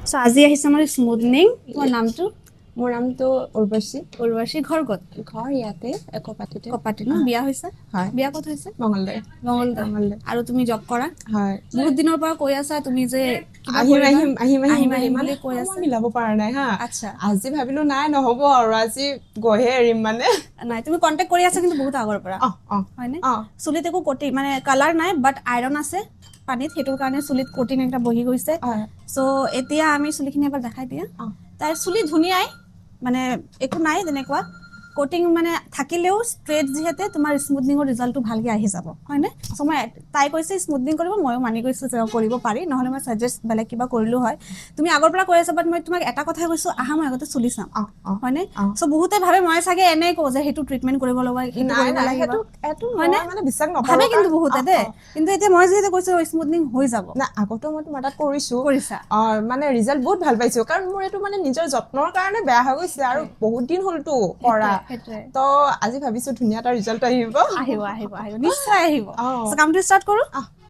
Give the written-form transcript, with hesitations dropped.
so আজি আহিছে আমাৰ স্মুথনিং তোমাৰ নামটো মোৰ নামটো উৰ্বশী উৰ্বশী ঘৰ ক'ত ঘৰ ইয়াতে কপাটিতে কপাটি ন বিয়া হৈছে হয় বিয়া ক'ত হৈছে মংগলদৈ মংগলদৈ আৰু তুমি জব কৰা হয় বহুত দিনৰ পৰা কৈ আছা তুমি যে কিবা আহিম কৰিবা আহিম আহিম আহিম আহিম মানে বুলি কৈ সময় আছে মিলাব পৰা নাই হা আচ্ছা আজি ভাবিলো নাই নহ'ব আৰু আজি গৈহে এৰিম মানে নাই তুমি কন্টেক্ট কৰি আছা কিন্তু বহুত আগৰ পৰা হয়নে চুলিত একো কটি মানে কালাৰ নাই বাট আইৰন আছে পানীত সেইটোৰ কাৰণে চুলিত কটিং একটা বহি গৈছে সো এতিয়া আমি চুলিখিনি এবাৰ দেখাই দিয়া তাইৰ চুলি ধুনীয়াই মানে একো নাই তেনেকুৱা কোটিং মানে থাকিলেও ষ্ট্ৰেট যিহেতু তোমাৰ স্মুথনিঙৰ ৰিজাল্টটো ভালকৈ আহি যাব হয়নে সো মই তাই কৈছে স্মুথনিং কৰিব ময়ো মানি গৈছোঁ যে কৰিব পাৰি নহ'লে মই ছাজেষ্ট বেলেগ কিবা কৰিলোঁ হয় তুমি আগৰ পৰা কৈ আছা বাট মই তোমাক এটা কথাই কৈছোঁ আহা মই আগতে চুলি চাম হয়নে সো বহুতে ভাবে মই চাগে এনেই কওঁ যে সেইটো ট্ৰিটমেণ্ট কৰিব লগা সেইটো কৰিব লাগিব হয়নে মানে বিশ্বাস ভাবে নকৰো কিন্তু বহুতে দেই কিন্তু এতিয়া মই যিহেতু কৈছোঁ স্মুথনিং হৈ যাব না আগতো মই তোমাৰ তাত কৰিছো কৰিছা মানে ৰিজাল্ট বহুত ভাল পাইছো কাৰণ মোৰ এইটো মানে নিজৰ যত্নৰ কাৰণে বেয়া হৈ গৈছে আৰু বহুত দিন হ'লতো কৰা তো আজি ভাবিছো ধুনীয়া এটা ৰিজাল্ট আহিব আহিব আহিব আহিব নিশ্চয় আহিব সো কামটো ষ্টাৰ্ট কৰোঁ